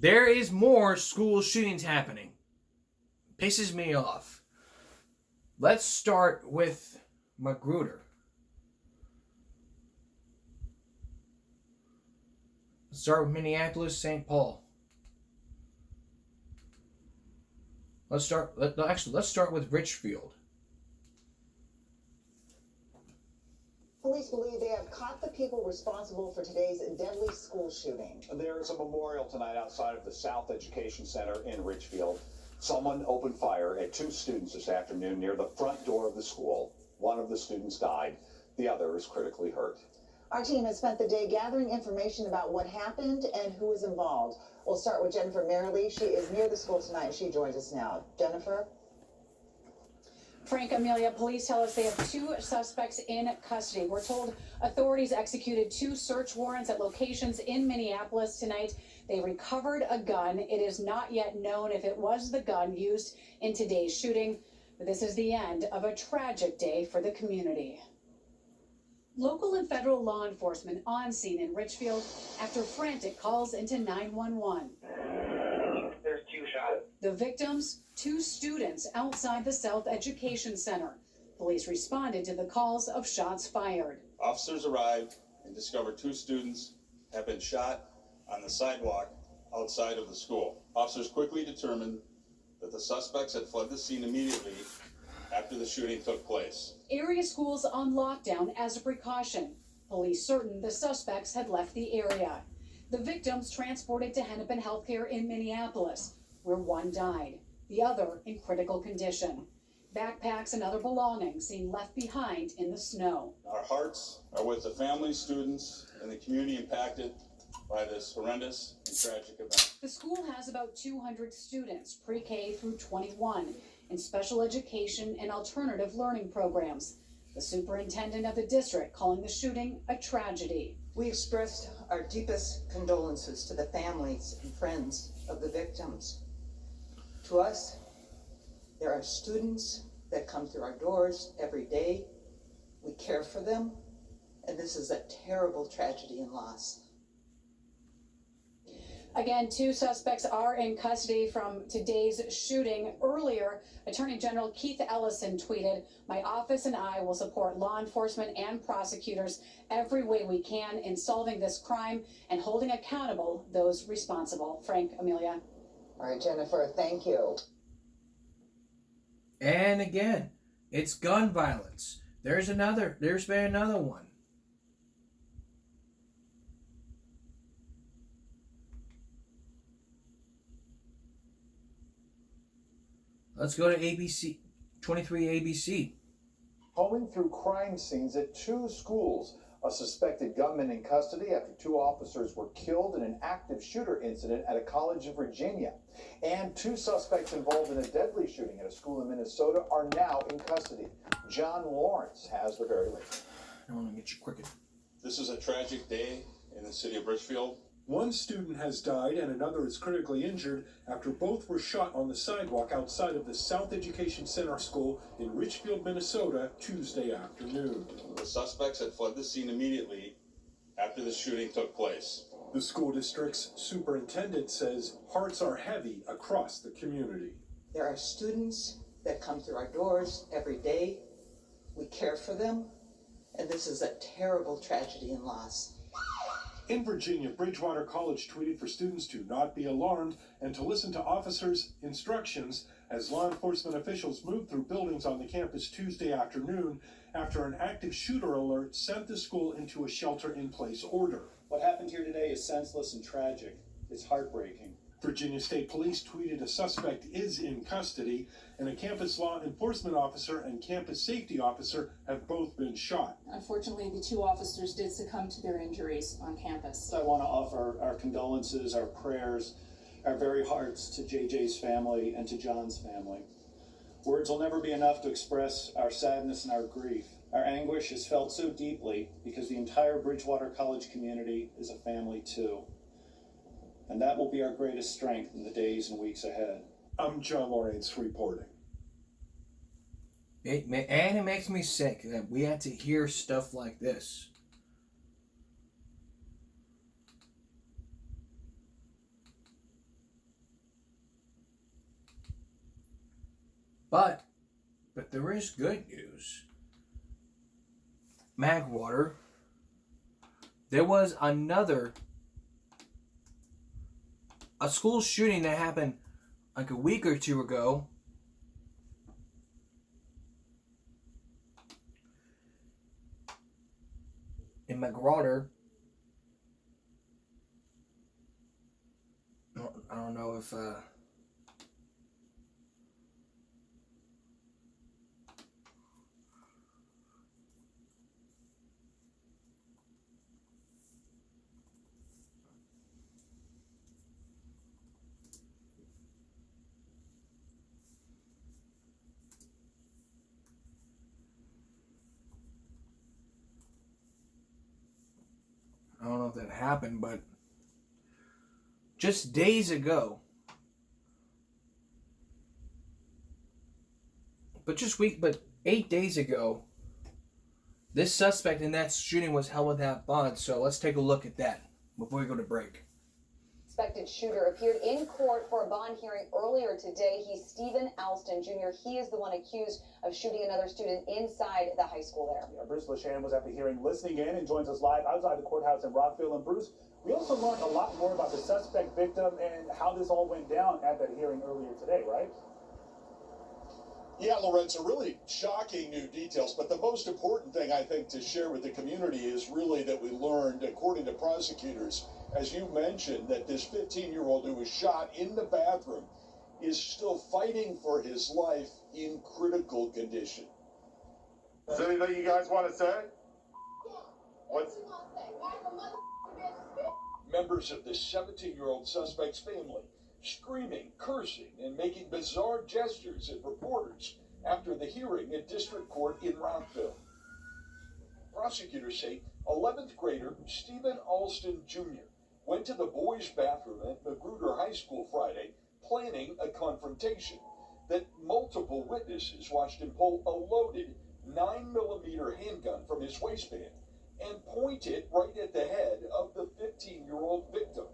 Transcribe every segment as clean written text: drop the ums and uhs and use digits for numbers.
There is more school shootings happening. Pisses me off. Let's start with Magruder. Let's start with Minneapolis, St. Paul. Let's start with Richfield. Police believe they have caught the people responsible for today's deadly school shooting. There's a memorial tonight outside of the South Education Center in Richfield. Someone opened fire at 2 students this afternoon near the front door of the school. One of the students died. The other is critically hurt. Our team has spent the day gathering information about what happened and who is involved. We'll start with Jennifer Merrily. She is near the school tonight. She joins us now. Jennifer? Frank, Amelia, police tell us they have 2 suspects in custody. We're told authorities executed 2 search warrants at locations in Minneapolis tonight. They recovered a gun. It is not yet known if it was the gun used in today's shooting. But this is the end of a tragic day for the community. Local and federal law enforcement on scene in Richfield after frantic calls into 911. There's 2 shots. The victims, 2 students outside the South Education Center. Police responded to the calls of shots fired. Officers arrived and discovered 2 students have been shot on the sidewalk outside of the school. Officers quickly determined that the suspects had fled the scene immediately after the shooting took place. Area schools on lockdown as a precaution. Police certain the suspects had left the area. The victims transported to Hennepin Healthcare in Minneapolis, where 1 died, the other in critical condition. Backpacks and other belongings seen left behind in the snow. Our hearts are with the families, students, and the community impacted by this horrendous and tragic event. The school has about 200 students, pre-K through 21, in special education and alternative learning programs. The superintendent of the district calling the shooting a tragedy. We expressed our deepest condolences to the families and friends of the victims. To us, there are students that come through our doors every day. We care for them, and this is a terrible tragedy and loss. Again, 2 suspects are in custody from today's shooting. Earlier, Attorney General Keith Ellison tweeted, "My office and I will support law enforcement and prosecutors every way we can in solving this crime and holding accountable those responsible." Frank, Amelia. All right, Jennifer, thank you. And again, it's gun violence. There's been another one. Let's go to ABC, 23 ABC. Combing through crime scenes at 2 schools. A suspected gunman in custody after 2 officers were killed in an active shooter incident at a college in Virginia. And 2 suspects involved in a deadly shooting at a school in Minnesota are now in custody. John Lawrence has the very latest. I want to get you quicker. This is a tragic day in the city of Richfield. 1 student has died and another is critically injured after both were shot on the sidewalk outside of the South Education Center School in Richfield, Minnesota, Tuesday afternoon. The suspects had fled the scene immediately after the shooting took place. The school district's superintendent says hearts are heavy across the community. There are students that come through our doors every day. We care for them, and this is a terrible tragedy and loss. In Virginia, Bridgewater College tweeted for students to not be alarmed and to listen to officers' instructions as law enforcement officials moved through buildings on the campus Tuesday afternoon after an active shooter alert sent the school into a shelter-in-place order. What happened here today is senseless and tragic. It's heartbreaking. Virginia State Police tweeted a suspect is in custody, and a campus law enforcement officer and campus safety officer have both been shot. Unfortunately, the 2 officers did succumb to their injuries on campus. I want to offer our condolences, our prayers, our very hearts to JJ's family and to John's family. Words will never be enough to express our sadness and our grief. Our anguish is felt so deeply because the entire Bridgewater College community is a family too. And that will be our greatest strength in the days and weeks ahead. I'm John Lawrence reporting. It makes me sick that we had to hear stuff like this. But there is good news. Magwater, there was a school shooting that happened like a week or two ago. In Magwater. I don't know if that happened, but just days ago, but 8 days ago, this suspect in that shooting was held without bond. So let's take a look at that before we go to break. Suspected shooter appeared in court for a bond hearing earlier today. He's Stephen Alston Jr. He is the one accused of shooting another student inside the high school there. Yeah, Bruce Leshan was at the hearing listening in and joins us live outside the courthouse in Rockville. And Bruce, we also learned a lot more about the suspect victim and how this all went down at that hearing earlier today, right? Yeah, Lorenzo, really shocking new details. But the most important thing, I think, to share with the community is really that we learned, according to prosecutors, as you mentioned, that this 15-year-old who was shot in the bathroom is still fighting for his life in critical condition. Is there anything you guys want to say? What's... Members of the 17-year-old suspect's family screaming, cursing, and making bizarre gestures at reporters after the hearing at district court in Rockville. Prosecutors say 11th grader Stephen Alston Jr. went to the boys' bathroom at Magruder High School Friday, planning a confrontation. That multiple witnesses watched him pull a loaded 9mm handgun from his waistband and point it right at the head of the 15-year-old victim.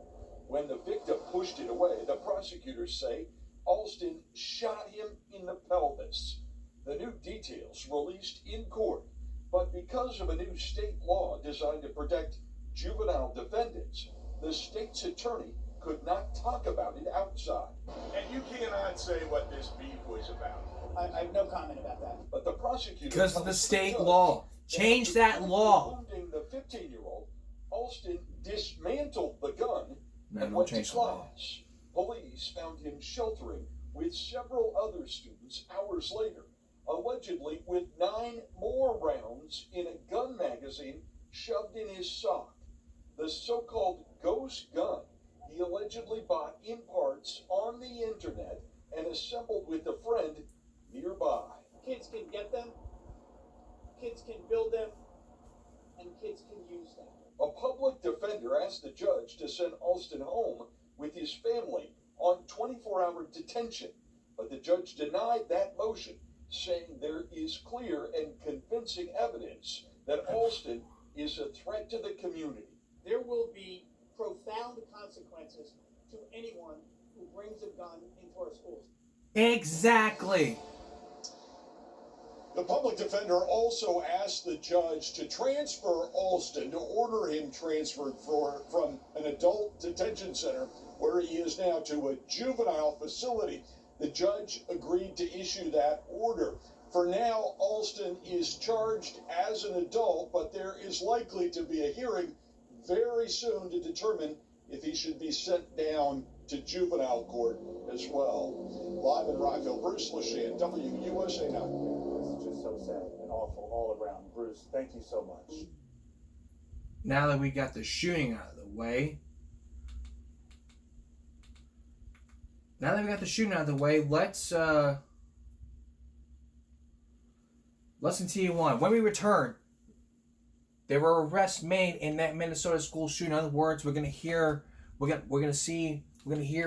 When the victim pushed it away, the prosecutors say Alston shot him in the pelvis. The new details released in court, but because of a new state law designed to protect juvenile defendants, the state's attorney could not talk about it outside. And you cannot say what this beef was about. I have no comment about that. But the prosecutor... Because of the state law. Change that law. Including the 15-year-old, Alston dismantled the gun and don't went to change the law. class. Police found him sheltering with several other students hours later, allegedly with 9 more rounds in a gun magazine shoved in his sock. The so-called ghost gun he allegedly bought in parts on the internet and assembled with a friend nearby. Kids can get them, kids can build them, and kids can use them. A public defender asked the judge to send Alston home with his family on 24-hour detention, but the judge denied that motion, saying there is clear and convincing evidence that Alston is a threat to the community. There will be profound consequences to anyone who brings a gun into our schools. Exactly. The public defender also asked the judge to transfer Alston, to order him transferred from an adult detention center, where he is now, to a juvenile facility. The judge agreed to issue that order. For now, Alston is charged as an adult, but there is likely to be a hearing very soon to determine if he should be sent down to juvenile court as well. Live in Rockville, Bruce Leshan, WUSA 9. It's just so sad and awful all around. Bruce, thank you so much. Now that we got the shooting out of the way, let's continue on. When we return, there were arrests made in that Minnesota school shooting. In other words, we're gonna hear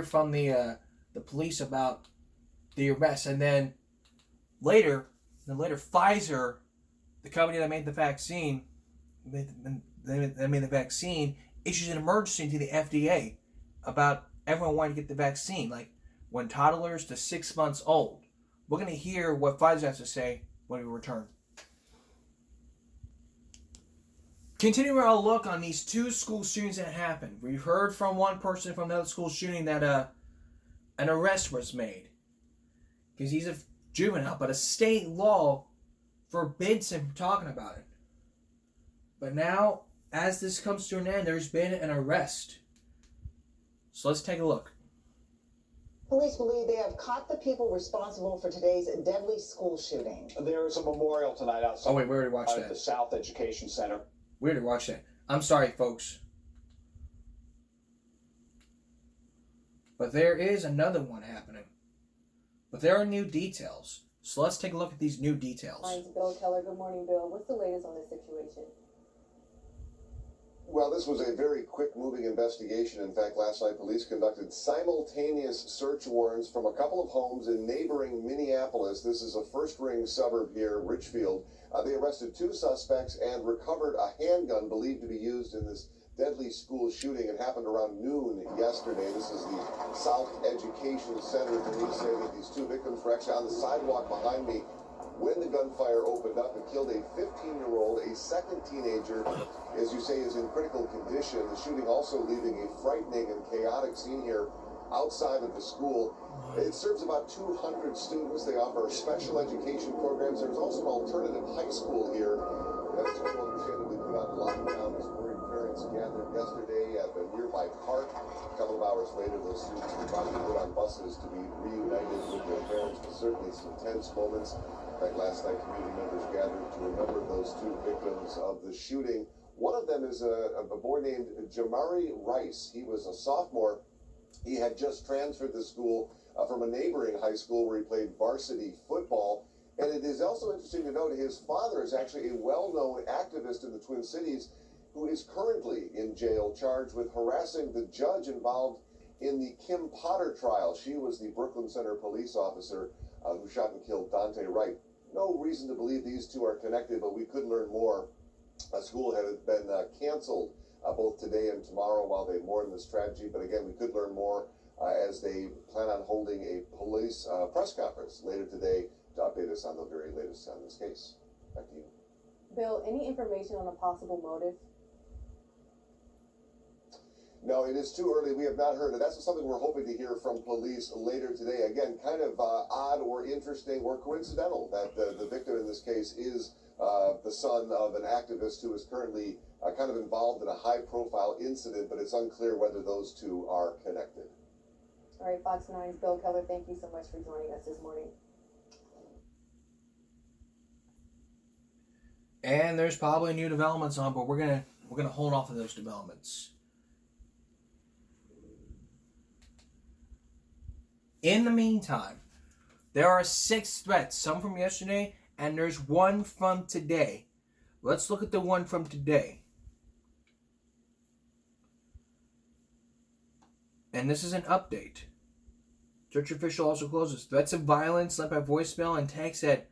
from the police about the arrest, and then later Pfizer, the company that made the vaccine, issues an emergency to the FDA about everyone wanting to get the vaccine. Like when toddlers to 6 months old We're going to hear what Pfizer has to say when we return. Continuing our look on these two school shootings that happened. We've heard from one person from another school shooting that an arrest was made. Because he's a juvenile, but a state law forbids him from talking about it. But now, as this comes to an end, there's been an arrest. So let's take a look. Police believe they have caught the people responsible for today's deadly school shooting. There is a memorial tonight outside. Oh wait, we already watched at that. the South Education Center. We already watched that. I'm sorry, folks. But there is another one happening. But there are new details. So let's take a look at these new details. Mine's Bill Keller. Good morning, Bill. What's the latest on this situation? Well, this was a very quick-moving investigation. In fact, last night police conducted simultaneous search warrants from a couple of homes in neighboring Minneapolis. This is a first-ring suburb here, Richfield. They arrested two suspects and recovered a handgun believed to be used in this deadly school shooting. It happened around noon yesterday. This is the South Education Center. Police say that these two victims were actually on the sidewalk behind me when the gunfire opened up. It killed a 15-year-old. A second teenager, as you say, is in critical condition. The shooting also leaving a frightening and chaotic scene here outside of the school. It serves about 200 students. They offer special education programs. There's also an alternative high school here. That school understandably put on lockdown as worried parents gathered yesterday at the nearby park. A couple of hours later, those students were probably put on buses to be reunited with their parents, but certainly some tense moments. In fact, last night, community members gathered to remember those two victims of the shooting. One of them is a boy named Jamari Rice. He was a sophomore. He had just transferred to school from a neighboring high school where he played varsity football. And it is also interesting to note his father is actually a well-known activist in the Twin Cities who is currently in jail charged with harassing the judge involved in the Kim Potter trial. She was the Brooklyn Center police officer who shot and killed Dante Wright. No reason to believe these two are connected, but we could learn more. A school had been canceled both today and tomorrow while they mourn this tragedy. But again, we could learn more as they plan on holding a police press conference later today to update us on the very latest on this case. Back to you. Bill, any information on a possible motive? No, it is too early. We have not heard it. That's something we're hoping to hear from police later today. Again, kind of odd or interesting or coincidental that the victim in this case is the son of an activist who is currently kind of involved in a high-profile incident, but it's unclear whether those two are connected. All right, Fox 9's Bill Keller, thank you so much for joining us this morning. And there's probably new developments on, but we're gonna hold off on those developments. In the meantime, there are 6 threats, some from yesterday, and there's one from today. Let's look at the one from today. And this is an update. Church official also closes. Threats of violence led by voicemail and text at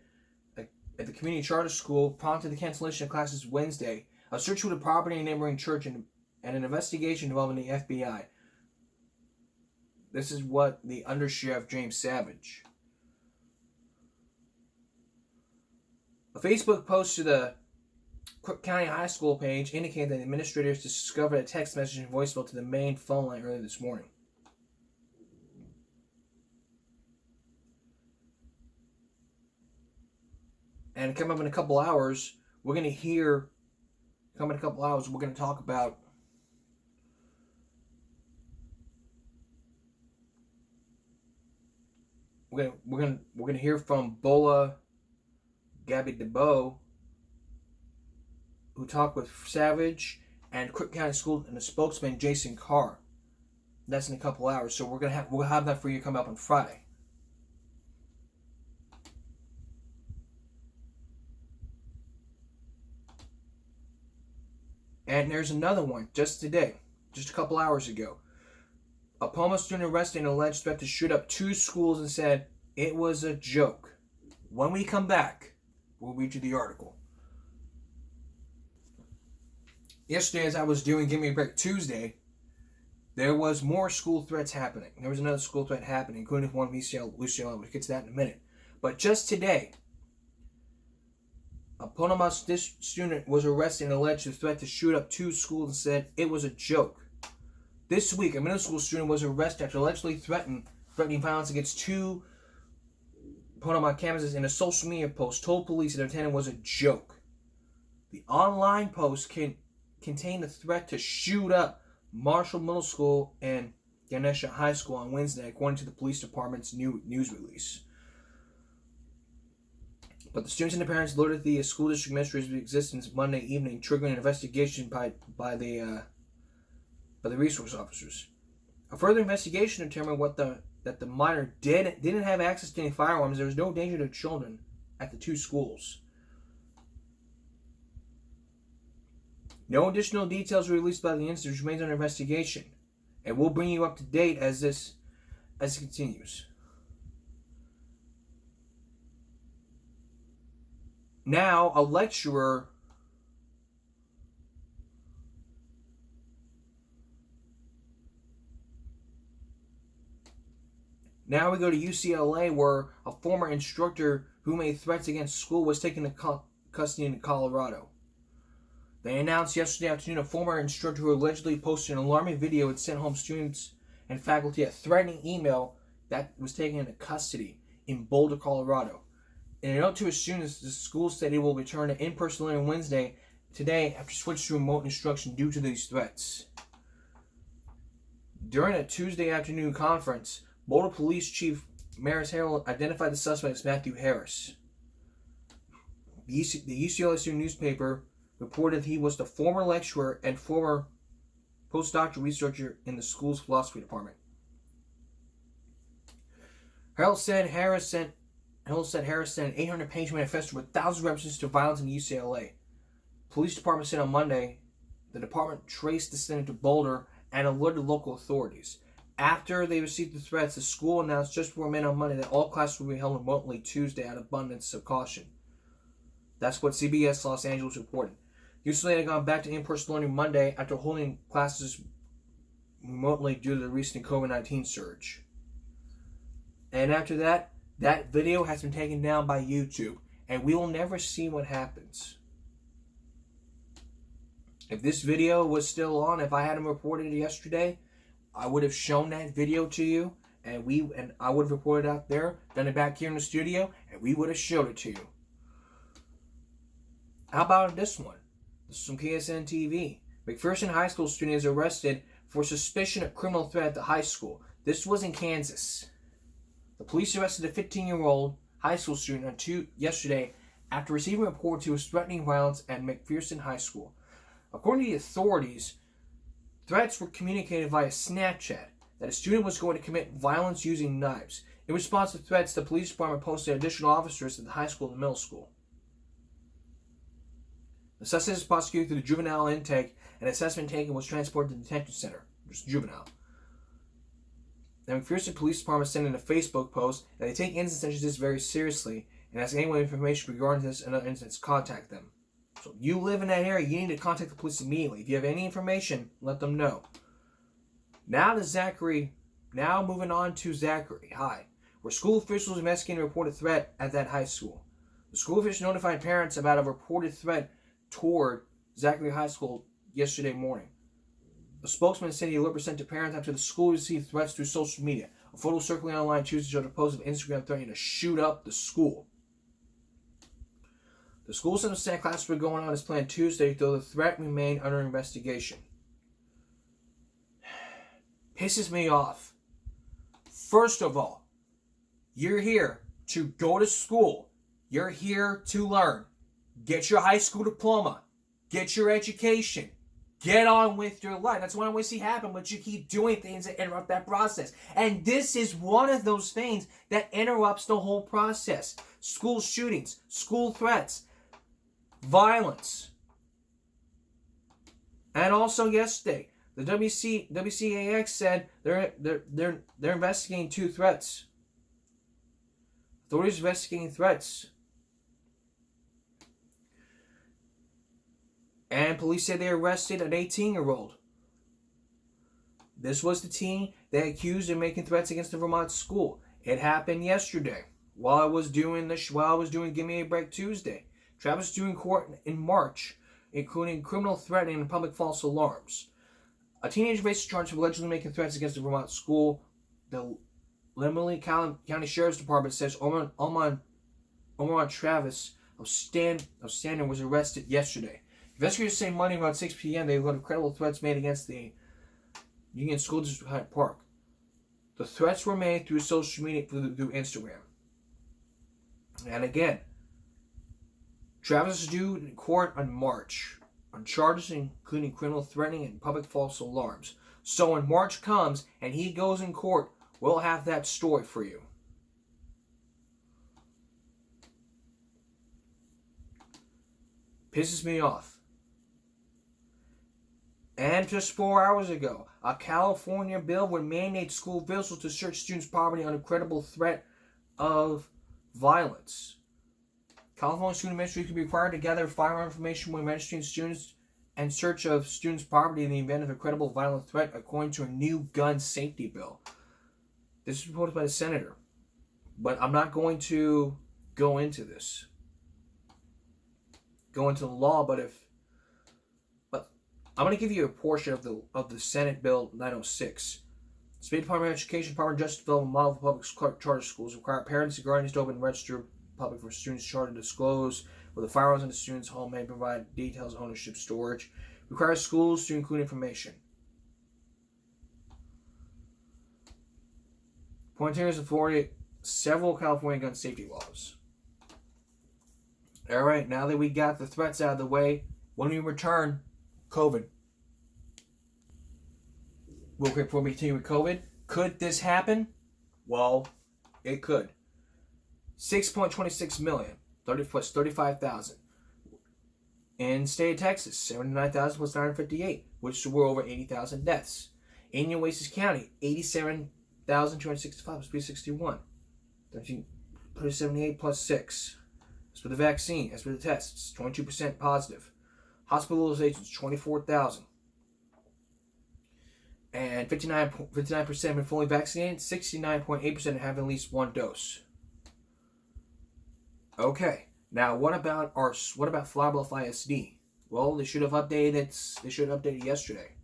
the community charter school prompted the cancellation of classes Wednesday. A search of the property in a neighboring church and an investigation involving the FBI. This is what the Undersheriff James Savage. A Facebook post to the Cook County High School page indicated that administrators discovered a text message and voicemail to the main phone line earlier this morning. And coming up in a couple hours, we're going to hear, we're going to talk about we're gonna hear from Bola Gabby DeBoe, who talked with Savage and Cook County School and the spokesman Jason Carr. That's in a couple hours, so we'll have that for you coming up on Friday. And there's another one just today, just a couple hours ago. A Palma student arrested in an alleged threat to shoot up 2 schools and said it was a joke. When we come back, we'll read you the article. Yesterday, as I was doing Give Me a Break Tuesday, there was more school threats happening. There was another school threat happening, including one from UCLA. We'll get to that in a minute. But just today, a Panama student was arrested and alleged to threat to shoot up 2 schools and said it was a joke. This week, a middle school student was arrested after allegedly threatening violence against 2 Panama campuses in a social media post told police that the attendant was a joke. The online post contained the threat to shoot up Marshall Middle School and Ganesha High School on Wednesday, according to the police department's new news release. But the students and the parents alerted the school district administrators of existence Monday evening, triggering an investigation by the resource officers. A further investigation determined that the minor didn't have access to any firearms. There was no danger to children at the 2 schools. No additional details were released by the incident, which remains under investigation, and we'll bring you up to date as it continues. Now, a lecturer Now we go to UCLA, where a former instructor who made threats against school was taken to custody in Colorado. They announced yesterday afternoon a former instructor who allegedly posted an alarming video and sent home students and faculty a threatening email that was taken into custody in Boulder, Colorado. In a note to his students, the school said it will return to in-person learning Wednesday today after switching to remote instruction due to these threats. During a Tuesday afternoon conference, Boulder Police Chief Maris Harrell identified the suspect as Matthew Harris. The UCLA student newspaper reported he was the former lecturer and former postdoctoral researcher in the school's philosophy department. Harrell said Harris sent an 800-page manifesto with thousands of references to violence in UCLA. Police department said on Monday the department traced the incident to Boulder and alerted local authorities. After they received the threats, the school announced just before midnight on Monday that all classes will be held remotely Tuesday out of abundance of caution. That's what CBS Los Angeles reported. UCLA had gone back to in-person learning Monday after holding classes remotely due to the recent COVID-19 surge. And after that, that video has been taken down by YouTube, and we will never see what happens. If this video was still on, if I hadn't reported it yesterday, I would have shown that video to you, and I would have reported it out there, done it back here in the studio, and we would have showed it to you. How about this one? This is from KSN TV. McPherson High School student is arrested for suspicion of criminal threat at the high school. This was in Kansas. The police arrested a 15-year-old high school student yesterday after receiving reports he was threatening violence at McPherson High School. According to the authorities, threats were communicated via Snapchat that a student was going to commit violence using knives. In response to threats, the police department posted additional officers at the high school and the middle school. The suspect is prosecuted through the juvenile intake, and assessment taken was transported to the detention center, which is juvenile. The McPherson Police Department sent in a Facebook post that they take incidents such as this very seriously and ask anyone with information regarding this and other incidents to contact them. So if you live in that area, you need to contact the police immediately. If you have any information, let them know. Now moving on to Zachary High, where school officials investigating a reported threat at that high school. The school officials notified parents about a reported threat toward Zachary High School yesterday morning. A spokesman said the alert was sent to parents after the school received threats through social media. A photo circulating online Tuesday showed a post of Instagram threatening to shoot up the school. The school said the classes were going on as planned Tuesday, though the threat remained under investigation. Pisses me off. First of all, you're here to go to school. You're here to learn. Get your high school diploma. Get your education. Get on with your life. That's what I want to see happen, but you keep doing things that interrupt that process. And this is one of those things that interrupts the whole process. School shootings, school threats, violence. And also yesterday, the WCAX said they're investigating 2 threats. Authorities investigating threats. And police said they arrested an 18-year-old. This was the teen they accused of making threats against the Vermont school. It happened yesterday. while I was doing Give Me a Break Tuesday. Travis is due in court in March, including criminal threatening and public false alarms. A teenager faces charges of allegedly making threats against a Vermont school. The Lemony County Sheriff's Department says Omar Travis of Standard was arrested yesterday. Investigators say Monday around 6 p.m. they got credible threats made against the Union School District of Hyde Park. The threats were made through social media, through Instagram. And again, Travis is due in court in March on charges including criminal threatening and public false alarms. So when March comes and he goes in court, we'll have that story for you. Pisses me off. And just 4 hours ago, a California bill would mandate school officials to search students' property under credible threat of violence. California student ministry could be required to gather firearm information when registering students and search of students' property in the event of a credible violent threat, according to a new gun safety bill. This is reported by the senator, but I'm not going to go into this. Go into the law, but I'm going to give you a portion of the Senate Bill 906. State Department of Education, Department of Justice development model for public charter schools require parents and guardians to open and register public for students charter to disclose where the firearms in the student's home may provide details of ownership storage. Requires schools to include information. Pointers authority several California gun safety laws. Alright, now that we got the threats out of the way, when we return, COVID. Real quick before we continue with COVID, could this happen? Well, it could. 6.26 million, 30 plus 35,000. In the state of Texas, 79,000 plus 958, which were over 80,000 deaths. In Oasis County, 87,265 plus 361. 13,378 plus 6. As for the vaccine, as for the tests, 22% positive. Hospitalizations, 24,000. And 59% have been fully vaccinated. 69.8% have at least one dose. Okay, now what about Flower Bluff ISD? Well, they should have updated it. They should have updated yesterday.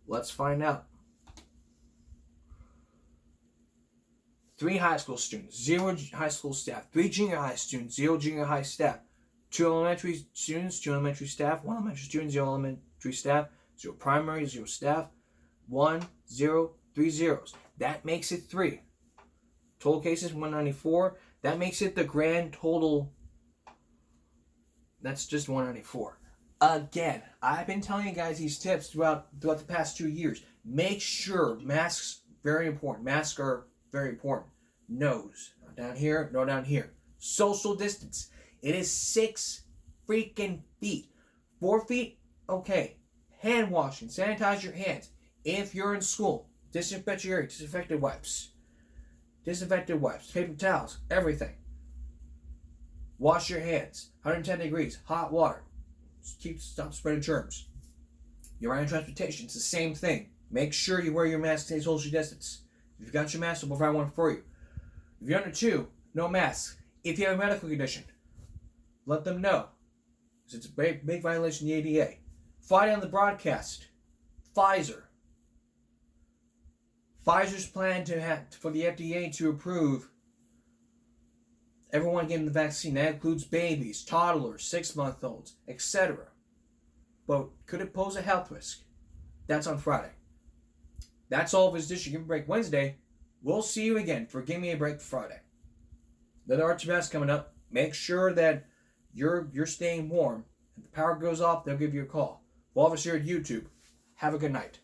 Let's find out. 3 high school students, 0 high school staff. 3 junior high students, 0 junior high staff. 2 elementary students, 2 elementary staff. 1 elementary student, 0 elementary staff. 0 primary, 0 staff. 1, 0, 3 zeros. That makes it 3. Total cases, 194. That makes it the grand total. That's just 194. Again, I've been telling you guys these tips throughout the past 2 years. Make sure masks, very important. Masks are very important. Nose, not down here, no down here. Social distance. It is 6 freaking feet. 4 feet, okay. Hand washing, sanitize your hands. If you're in school, disinfect your area, disinfectant wipes, paper towels, everything. Wash your hands. 110 degrees, hot water. Stop spreading germs. You're on transportation, it's the same thing. Make sure you wear your mask and social distance. If you've got your mask, we'll provide one for you. If you're under 2, no mask. If you have a medical condition, let them know. Because it's a big violation of the ADA. Friday on the broadcast, Pfizer's plan for the FDA to approve everyone getting the vaccine. That includes babies, toddlers, 6-month-olds, etc. But could it pose a health risk? That's on Friday. That's all of his Dish Give Me a Break Wednesday. We'll see you again for Give Me a Break Friday. Another Archie Mask coming up. Make sure that you're staying warm. If the power goes off, they'll give you a call. For all of us here at YouTube, have a good night.